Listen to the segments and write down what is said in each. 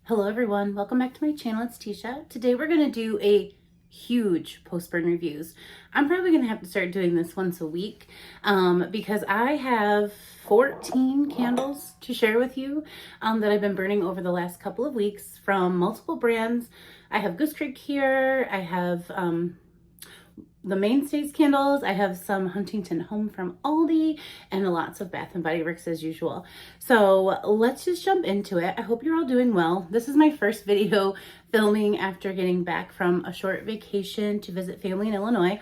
Hello everyone, welcome back to my channel. It's Teesha. Today we're going to do a huge post-burn reviews. I'm probably going to have to start doing this once a week because I have 14 candles to share with you that I've been burning over the last couple of weeks from multiple brands. I have Goose Creek here, I have the Mainstays candles, I have some Huntington Home from Aldi, and lots of Bath and Body Works as usual. So let's just jump into it. I hope you're all doing well. This is my first video filming after getting back from a short vacation to visit family in Illinois.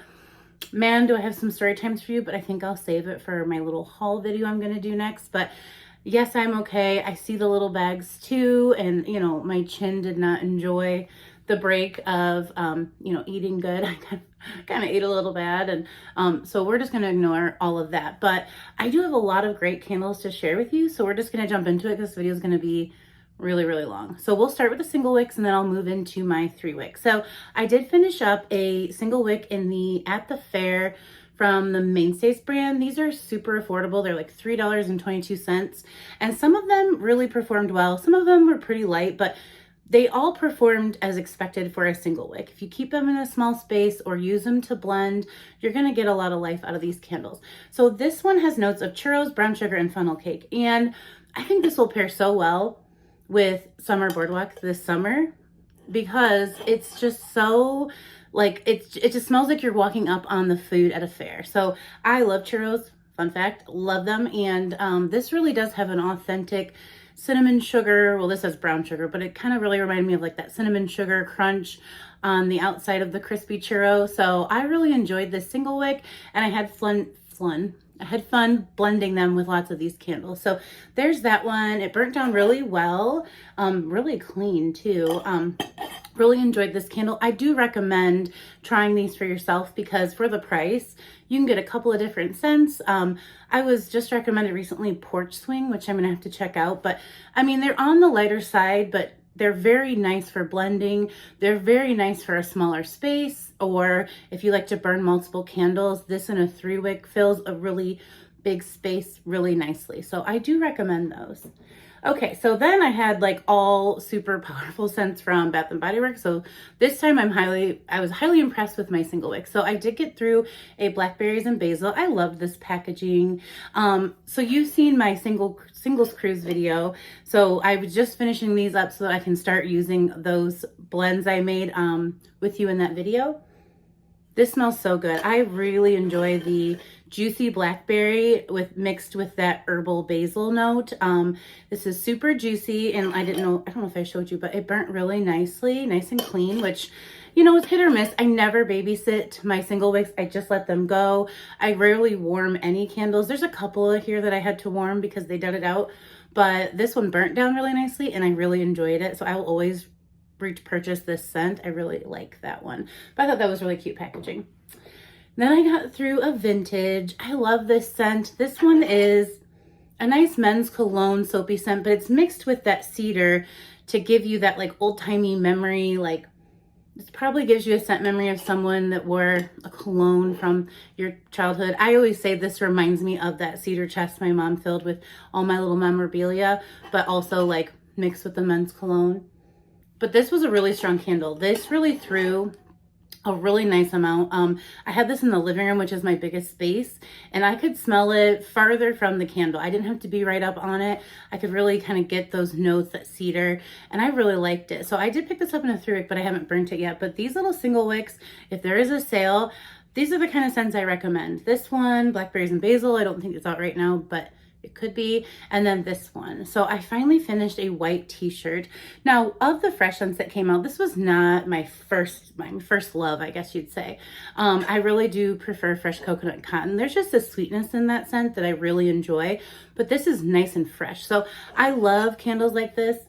Man, do I have some story times for you, but I think I'll save it for my little haul video I'm going to do next. But yes, I'm okay. I see the little bags too, and you know, my chin did not enjoy the break of eating good. I kind of ate a little bad, and so we're just going to ignore all of that. But I do have a lot of great candles to share with you, so we're just going to jump into it. This video is going to be really long. So we'll start with the single wicks and then I'll move into my 3 wicks. So I did finish up a single wick in the At the Fair from the Mainstays brand. These are super affordable. They're like $3.22, and some of them really performed well. Some of them were pretty light, but they all performed as expected for a single wick. If you keep them in a small space or use them to blend, you're gonna get a lot of life out of these candles. So this one has notes of churros, brown sugar, and funnel cake. And I think this will pair so well with Summer Boardwalk this summer because it's just so, like, it just smells like you're walking up on the food at a fair. So I love churros, fun fact, love them. And this really does have an authentic cinnamon sugar. Well, this has brown sugar, but it kind of really reminded me of like that cinnamon sugar crunch on the outside of the crispy churro. So I really enjoyed this single wick, and I had fun blending them with lots of these candles. So there's that one. It burnt down really well, really clean too. Really enjoyed this candle. I do recommend trying these for yourself because for the price, you can get a couple of different scents. I was just recommended recently Porch Swing, which I'm gonna have to check out. But I mean, they're on the lighter side, but they're very nice for blending. They're very nice for a smaller space, or if you like to burn multiple candles, this in a 3 wick fills a really big space really nicely. So I do recommend those. Okay, so then I had like all super powerful scents from Bath and Body Works. So this time I was highly impressed with my single wick. So I did get through a blackberries and basil. I love this packaging. So you've seen my singles cruise video. So I was just finishing these up so that I can start using those blends I made with you in that video. This smells so good. I really enjoy the juicy blackberry mixed with that herbal basil note. This is super juicy, and I don't know if I showed you, but it burnt really nicely, nice and clean, which, you know, it's hit or miss. I never babysit my single wicks. I just let them go. I rarely warm any candles. There's a couple here that I had to warm because they dudded out, but this one burnt down really nicely and I really enjoyed it. So I will always purchase this scent. I really like that one, but I thought that was really cute packaging. Then I got through a vintage. I love this scent. This one is a nice men's cologne soapy scent, but it's mixed with that cedar to give you that like old-timey memory. Like, this probably gives you a scent memory of someone that wore a cologne from your childhood. I always say this reminds me of that cedar chest my mom filled with all my little memorabilia, but also like mixed with the men's cologne. But this was a really strong candle. This really threw a really nice amount. I had this in the living room, which is my biggest space, and I could smell it farther from the candle. I didn't have to be right up on it. I could really kind of get those notes, that cedar, and I really liked it. So I did pick this up in a 3 wick, but I haven't burnt it yet. But these little single wicks, if there is a sale, these are the kind of scents I recommend. This one, blackberries and basil, I don't think it's out right now, but it could be. And then this one. So I finally finished a white t-shirt. Now, of the fresh scents that came out, this was not my first love, I guess you'd say. I really do prefer fresh coconut cotton. There's just a sweetness in that scent that I really enjoy, but this is nice and fresh. So I love candles like this.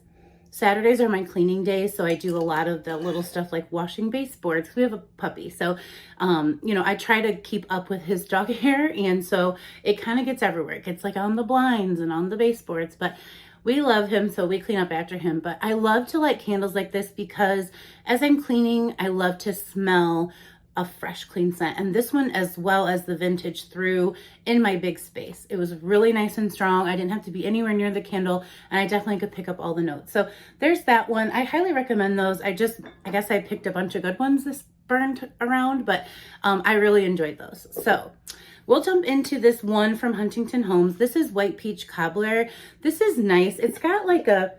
Saturdays are my cleaning days, so I do a lot of the little stuff like washing baseboards. We have a puppy, so you know, I try to keep up with his dog hair, and so it kind of gets everywhere. It gets like on the blinds and on the baseboards, but we love him, so we clean up after him. But I love to light candles like this because as I'm cleaning, I love to smell a fresh, clean scent. And this one, as well as the vintage, threw in my big space. It was really nice and strong. I didn't have to be anywhere near the candle, and I definitely could pick up all the notes. So there's that one. I highly recommend those. I guess I picked a bunch of good ones this burn around, but I really enjoyed those. So we'll jump into this one from Huntington Homes. This is White Peach Cobbler. This is nice. It's got like a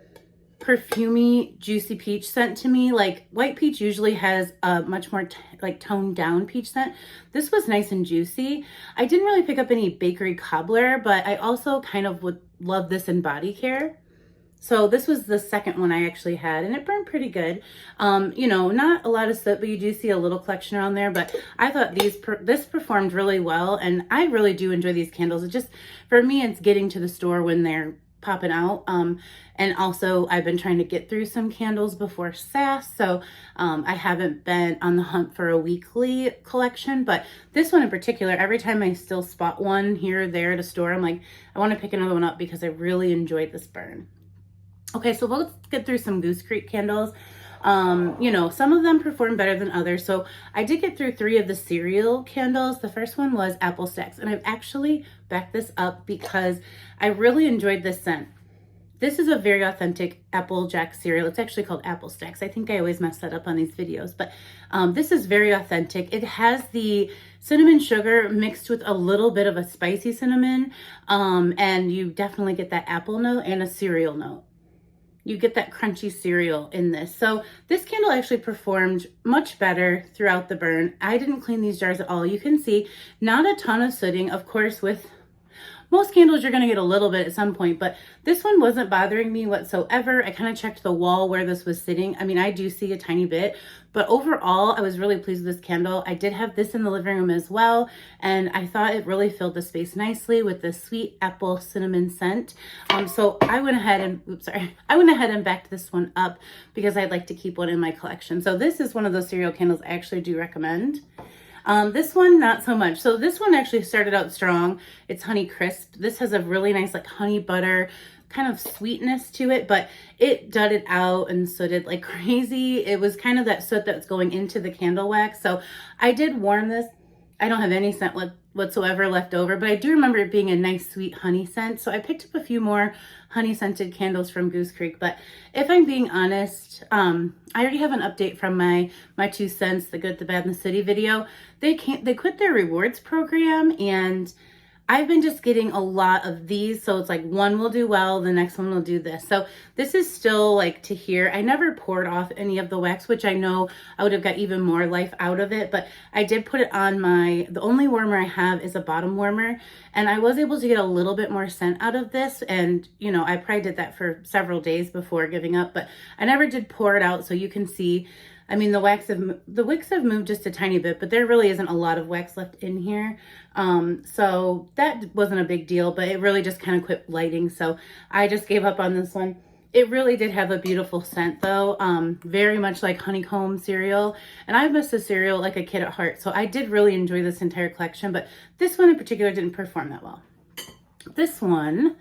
perfumey, juicy peach scent to me. Like white peach usually has a much more like toned down peach scent. This was nice and juicy. I didn't really pick up any bakery cobbler, but I also kind of would love this in body care. So this was the second one I actually had, and it burned pretty good. You know, not a lot of soot, but you do see a little collection around there. But I thought this performed really well, and I really do enjoy these candles. It just, for me, it's getting to the store when they're popping out. And also I've been trying to get through some candles before SAS, so I haven't been on the hunt for a weekly collection. But this one in particular, every time I still spot one here or there at a store, I'm like, I want to pick another one up because I really enjoyed this burn. Okay, so let's get through some Goose Creek candles. You know, some of them perform better than others. So I did get through 3 of the cereal candles. The first one was Apple Stacks, and I've actually backed this up because I really enjoyed this scent. This is a very authentic Applejack cereal. It's actually called Apple Stacks. I think I always mess that up on these videos, but this is very authentic. It has the cinnamon sugar mixed with a little bit of a spicy cinnamon, and you definitely get that apple note and a cereal note. You get that crunchy cereal in this. So this candle actually performed much better throughout the burn. I didn't clean these jars at all. You can see not a ton of sooting. Of course, with most candles, you're gonna get a little bit at some point, but this one wasn't bothering me whatsoever. I kind of checked the wall where this was sitting. I mean, I do see a tiny bit, but overall, I was really pleased with this candle. I did have this in the living room as well, and I thought it really filled the space nicely with the sweet apple cinnamon scent. So I went ahead and backed this one up because I'd like to keep one in my collection. So this is one of those cereal candles I actually do recommend. This one, not so much. So this one actually started out strong. It's Honey Crisp. This has a really nice like honey butter kind of sweetness to it, but it dudded out and sooted like crazy. It was kind of that soot that's going into the candle wax. So I did warm this. I don't have any scent whatsoever left over, but I do remember it being a nice sweet honey scent. So I picked up a few more honey scented candles from Goose Creek. But if I'm being honest, I already have an update from my 2 cents, the good, the bad, and the city video. They quit their rewards program, and I've been just getting a lot of these. So it's like one will do well, the next one will do this. So this is still like to here. I never poured off any of the wax, which I know I would have got even more life out of it, but I did put it on the only warmer I have is a bottom warmer, and I was able to get a little bit more scent out of this. And you know, I probably did that for several days before giving up, but I never did pour it out. So you can see, I mean, the wicks have moved just a tiny bit, but there really isn't a lot of wax left in here. So that wasn't a big deal, but it really just kind of quit lighting. So I just gave up on this one. It really did have a beautiful scent though. Very much like honeycomb cereal. And I miss the cereal like a kid at heart. So I did really enjoy this entire collection, but this one in particular didn't perform that well. This one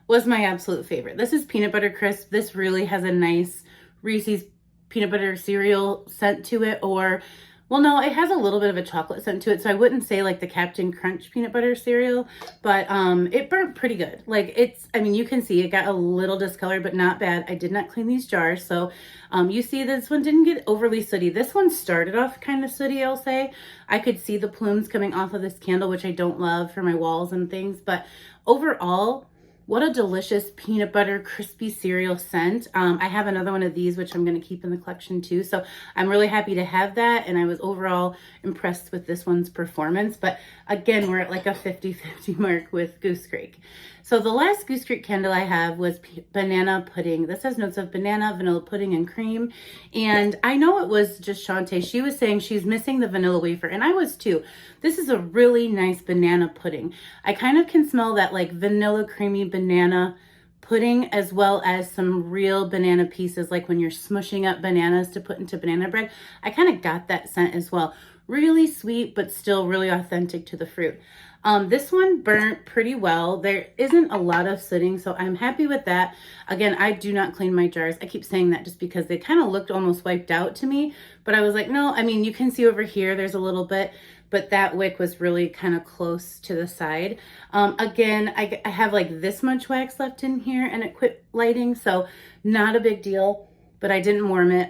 was my absolute favorite. This is Peanut Butter Crisp. This really has a nice Reese's peanut butter cereal scent to it, or well, no, it has a little bit of a chocolate scent to it. So I wouldn't say like the Captain Crunch peanut butter cereal, but it burnt pretty good. Like I mean, you can see it got a little discolored, but not bad. I did not clean these jars. So you see this one didn't get overly sooty. This one started off kind of sooty, I'll say. I could see the plumes coming off of this candle, which I don't love for my walls and things, but overall, what a delicious peanut butter crispy cereal scent. I have another one of these, which I'm going to keep in the collection too. So I'm really happy to have that. And I was overall impressed with this one's performance. But again, we're at like a 50-50 mark with Goose Creek. So the last Goose Creek candle I have was banana pudding. This has notes of banana, vanilla pudding, and cream. And I know it was just Shantae. She was saying she's missing the vanilla wafer, and I was too. This is a really nice banana pudding. I kind of can smell that like vanilla creamy banana pudding, as well as some real banana pieces, like when you're smushing up bananas to put into banana bread. I kind of got that scent as well. Really sweet, but still really authentic to the fruit. This one burnt pretty well. There isn't a lot of sitting, so I'm happy with that. Again, I do not clean my jars. I keep saying that just because they kind of looked almost wiped out to me, but I was like, no, I mean, you can see over here, there's a little bit, but that wick was really kind of close to the side. Again, I have like this much wax left in here and it quit lighting, so not a big deal, but I didn't warm it.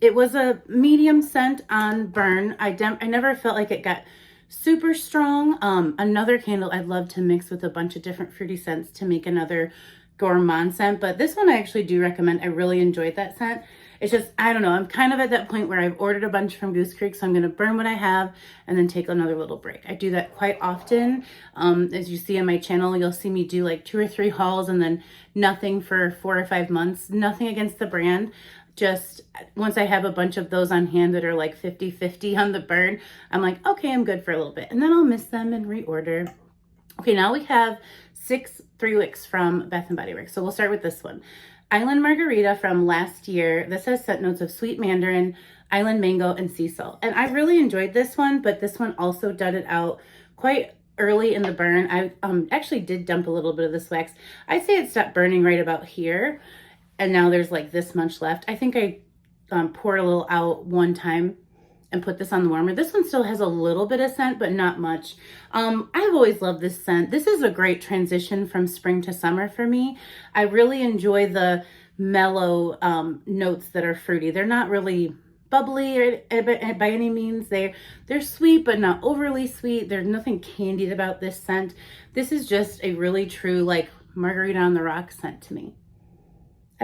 It was a medium scent on burn. I never felt like it got super strong. Another candle I'd love to mix with a bunch of different fruity scents to make another gourmand scent, but this one I actually do recommend. I really enjoyed that scent. It's just, I don't know, I'm kind of at that point where I've ordered a bunch from Goose Creek, so I'm going to burn what I have and then take another little break. I do that quite often. As you see on my channel, you'll see me do like 2 or 3 hauls and then nothing for 4 or 5 months. Nothing against the brand. Just once I have a bunch of those on hand that are like 50-50 on the burn, I'm like, okay, I'm good for a little bit. And then I'll miss them and reorder. Okay, now we have 6 3 wicks from Bath and Body Works. So we'll start with this one. Island Margarita from last year. This has scent notes of sweet mandarin, island mango, and sea salt. And I really enjoyed this one, but this one also dudded out quite early in the burn. I actually did dump a little bit of this wax. I'd say it stopped burning right about here. And now there's like this much left. I think I poured a little out one time and put this on the warmer. This one still has a little bit of scent, but not much. I've always loved this scent. This is a great transition from spring to summer for me. I really enjoy the mellow notes that are fruity. They're not really bubbly or by any means. They're sweet, but not overly sweet. There's nothing candied about this scent. This is just a really true like Margarita on the Rocks scent to me.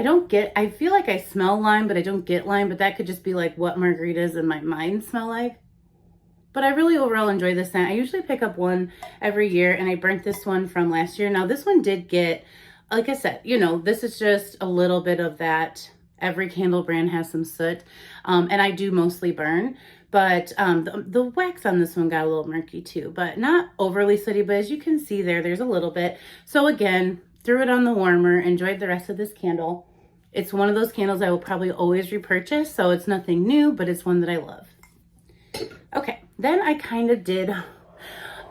I feel like I smell lime, but I don't get lime, but that could just be like what margaritas in my mind smell like. But I really overall enjoy this scent. I usually pick up one every year, and I burnt this one from last year. Now this one did get, like I said, you know, this is just a little bit of that. Every candle brand has some soot, and I do mostly burn. But the wax on this one got a little murky too, but not overly sooty, but as you can see there's a little bit. So again, threw it on the warmer, enjoyed the rest of this candle. It's one of those candles I will probably always repurchase, so it's nothing new, but it's one that I love. Okay, then I kind of did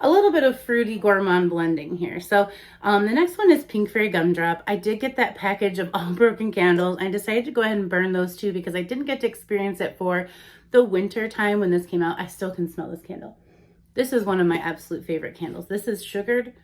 a little bit of fruity gourmand blending here. So the next one is Pink Fairy Gumdrop. I did get that package of all broken candles. I decided to go ahead and burn those too because I didn't get to experience it for the winter time when this came out. I still can smell this candle. This is one of my absolute favorite candles. This is sugared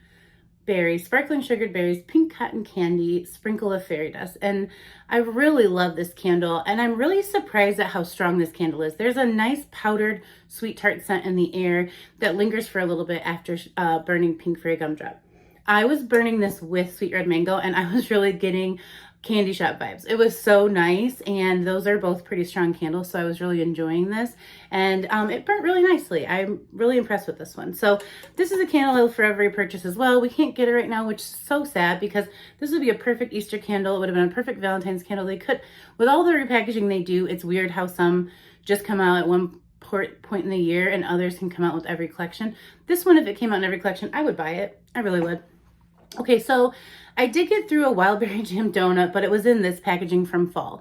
berries, sparkling sugared berries, pink cotton candy, sprinkle of fairy dust. And I really love this candle, and I'm really surprised at how strong this candle is. There's a nice powdered sweet tart scent in the air that lingers for a little bit after burning Pink Fairy Gumdrop. I was burning this with Sweet Red Mango, and I was really getting candy shop vibes. It was so nice, and those are both pretty strong candles, so I was really enjoying this, and it burnt really nicely. I'm really impressed with this one. So this is a candle I'll forever repurchase as well. We can't get it right now, which is so sad because this would be a perfect Easter candle. It would have been a perfect Valentine's candle. They could, with all the repackaging they do, it's weird how some just come out at one point in the year and others can come out with every collection. This one, if it came out in every collection, I would buy it. I really would. Okay, so I did get through a Wild Berry Jam donut, but it was in this packaging from fall.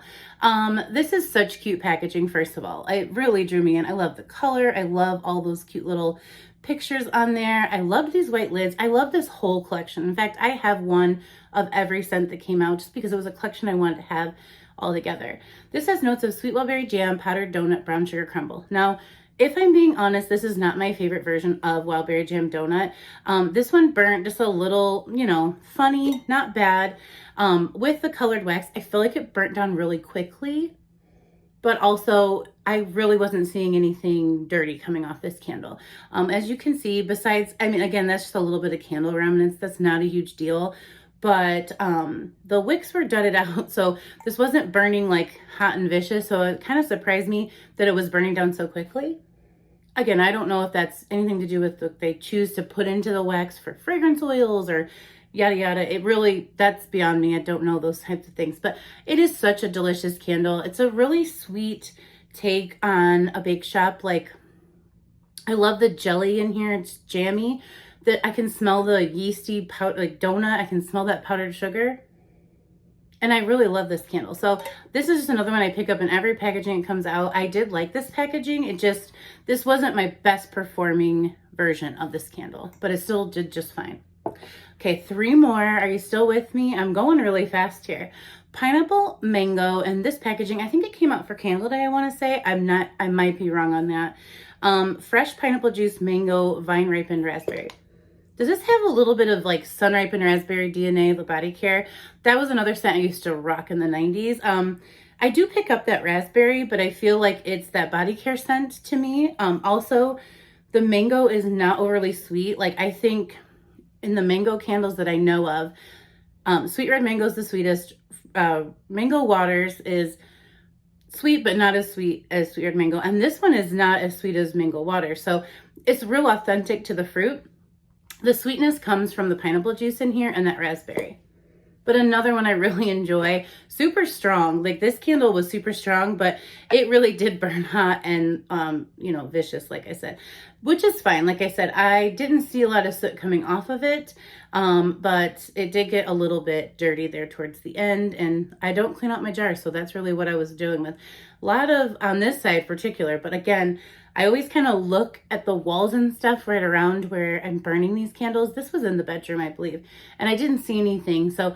This is such cute packaging, first of all. It really drew me in. I love the color. I love all those cute little pictures on there. I love these white lids. I love this whole collection. In fact, I have one of every scent that came out just because it was a collection I wanted to have all together. This has notes of sweet wild berry jam, powdered donut, brown sugar crumble. Now, if I'm being honest, this is not my favorite version of Wild Berry Jam Donut. This one burnt just a little, you know, funny, not bad. With the colored wax, I feel like it burnt down really quickly, but also I really wasn't seeing anything dirty coming off this candle. As you can see, besides, I mean, again, that's just a little bit of candle remnants. That's not a huge deal, but the wicks were dudded out, so this wasn't burning like hot and vicious, so it kind of surprised me that it was burning down so quickly. Again, I don't know if that's anything to do with what they choose to put into the wax for fragrance oils or yada yada. It really, that's beyond me. I don't know those types of things, but it is such a delicious candle. It's a really sweet take on a bake shop. Like, I love the jelly in here. It's jammy. That I can smell the yeasty like donut. I can smell that powdered sugar. And I really love this candle. So this is just another one I pick up in every packaging it comes out. I did like this packaging. This wasn't my best performing version of this candle, but it still did just fine. Okay, 3 more. Are you still with me? I'm going really fast here. Pineapple mango, and this packaging, I think it came out for Candle Day, I want to say. I might be wrong on that. Fresh pineapple juice, mango, vine ripened raspberry. Does this have a little bit of like sun ripened raspberry DNA, the body care? That was another scent I used to rock in the 90s. I do pick up that raspberry, but I feel like it's that body care scent to me. Also, the mango is not overly sweet. Like, I think in the mango candles that I know of, Sweet Red Mango is the sweetest. Mango Waters is sweet, but not as sweet as Sweet Red Mango. And this one is not as sweet as Mango Water. So it's real authentic to the fruit. The sweetness comes from the pineapple juice in here and that raspberry. But another one I really enjoy, super strong. Like, this candle was super strong, but it really did burn hot and, vicious, like I said, which is fine. Like I said, I didn't see a lot of soot coming off of it, but it did get a little bit dirty there towards the end, and I don't clean out my jar, so that's really what I was doing with a lot of, on this side particular, but again, I always kind of look at the walls and stuff right around where I'm burning these candles. This was in the bedroom, I believe, and I didn't see anything. So,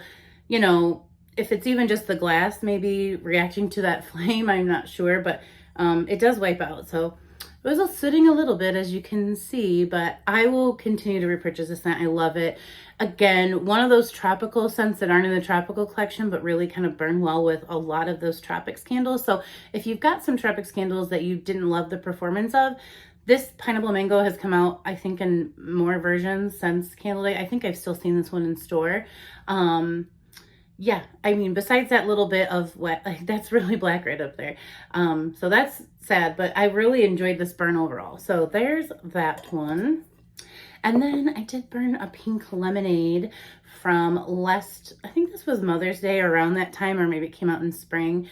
if it's even just the glass maybe reacting to that flame, I'm not sure, but it does wipe out. So it was sitting a little bit, as you can see, but I will continue to repurchase this scent. I love it. Again, one of those tropical scents that aren't in the tropical collection, but really kind of burn well with a lot of those tropics candles. So if you've got some tropics candles that you didn't love the performance of, this pineapple mango has come out, I think, in more versions since Candle Day. I think I've still seen this one in store. Yeah, I mean, besides that little bit of wet, like, that's really black right up there. So that's sad, but I really enjoyed this burn overall. So there's that one. And then I did burn a pink lemonade from I think this was Mother's Day around that time, or maybe it came out in spring.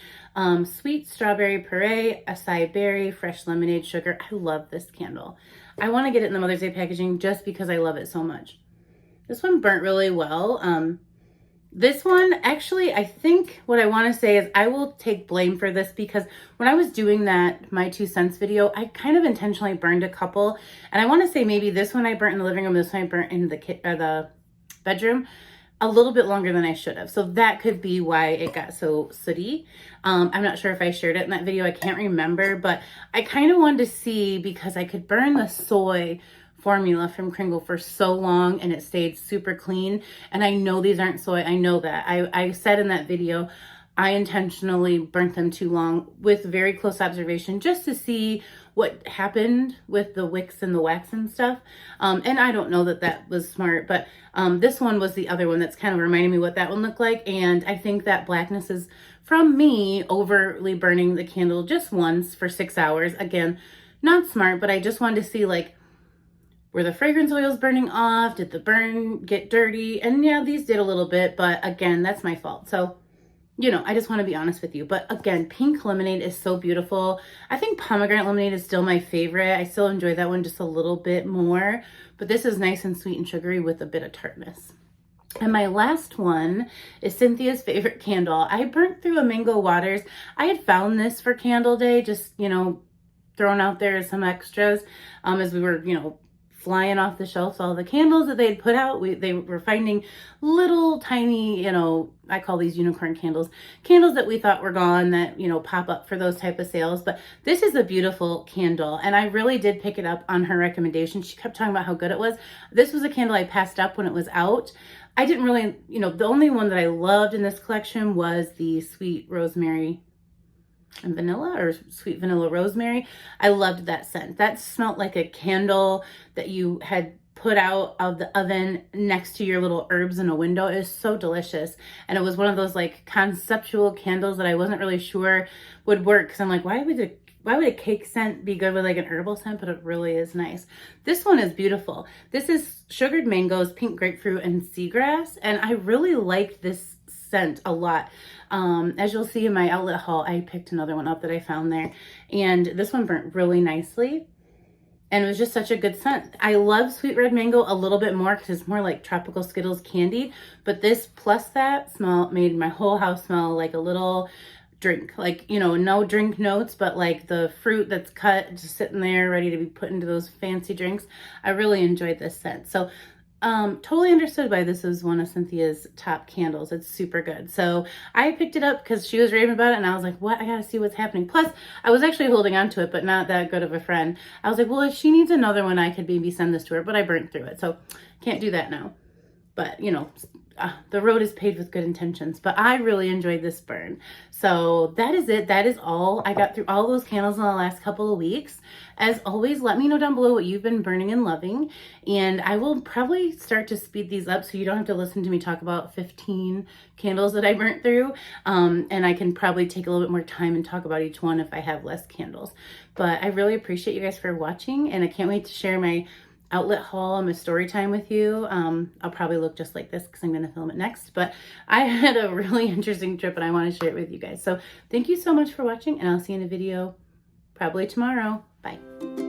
Sweet strawberry puree, acai berry, fresh lemonade sugar. I love this candle. I want to get it in the Mother's Day packaging just because I love it so much. This one burnt really well. This one, actually, I think what I want to say is I will take blame for this, because when I was doing that My 2 Cents video, I kind of intentionally burned a couple. And I want to say maybe this one I burnt in the living room, this one I burnt in the bedroom a little bit longer than I should have. So that could be why it got so sooty. I'm not sure if I shared it in that video. I can't remember, but I kind of wanted to see, because I could burn the soy formula from Kringle for so long and it stayed super clean. And I know these aren't soy. I know that. I said in that video, I intentionally burnt them too long with very close observation just to see what happened with the wicks and the wax and stuff. And I don't know that that was smart, but this one was the other one that's kind of reminding me what that one looked like. And I think that blackness is from me overly burning the candle just once for 6 hours. Again, not smart, but I just wanted to see, like, were the fragrance oils burning off? Did the burn get dirty? And yeah, these did a little bit, but again, that's my fault. So, I just want to be honest with you. But again, pink lemonade is so beautiful. I think pomegranate lemonade is still my favorite. I still enjoy that one just a little bit more, but this is nice and sweet and sugary with a bit of tartness. And my last one is Cynthia's favorite candle. I burnt through a Mango Waters. I had found this for Candle Day, just, thrown out there as some extras as we were, flying off the shelves, all the candles that they had put out. They were finding little tiny, I call these unicorn candles that we thought were gone that, pop up for those type of sales. But this is a beautiful candle, and I really did pick it up on her recommendation. She kept talking about how good it was. This was a candle I passed up when it was out. I didn't really, the only one that I loved in this collection was the Sweet Rosemary and Vanilla, or Sweet Vanilla Rosemary. I loved that scent. That smelled like a candle that you had put out of the oven next to your little herbs in a window. It was so delicious. And it was one of those like conceptual candles that I wasn't really sure would work, because I'm like, why would a cake scent be good with like an herbal scent? But it really is nice. This one is beautiful. This is sugared mangoes, pink grapefruit, and seagrass. And I really like this scent a lot. As you'll see in my outlet haul, I picked another one up that I found there, and this one burnt really nicely, and it was just such a good scent. I love Sweet Red Mango a little bit more because it's more like tropical Skittles candy, but this plus that smell made my whole house smell like a little drink. Like, you know, no drink notes, but like the fruit that's cut, just sitting there ready to be put into those fancy drinks. I really enjoyed this scent. So totally understood why this is one of Cynthia's top candles. It's super good. So I picked it up because she was raving about it, and I was like, what? I gotta see what's happening. Plus, I was actually holding on to it, but not that good of a friend. I was like, well, if she needs another one, I could maybe send this to her, but I burnt through it, so can't do that now. But, you know, the road is paved with good intentions. But I really enjoyed this burn. So that is it. That is all. I got through all those candles in the last couple of weeks. As always, let me know down below what you've been burning and loving. And I will probably start to speed these up so you don't have to listen to me talk about 15 candles that I burnt through. And I can probably take a little bit more time and talk about each one if I have less candles. But I really appreciate you guys for watching. And I can't wait to share my outlet haul and my story time with you. I'll probably look just like this because I'm going to film it next, but I had a really interesting trip and I want to share it with you guys. So thank you so much for watching, and I'll see you in a video probably tomorrow. Bye.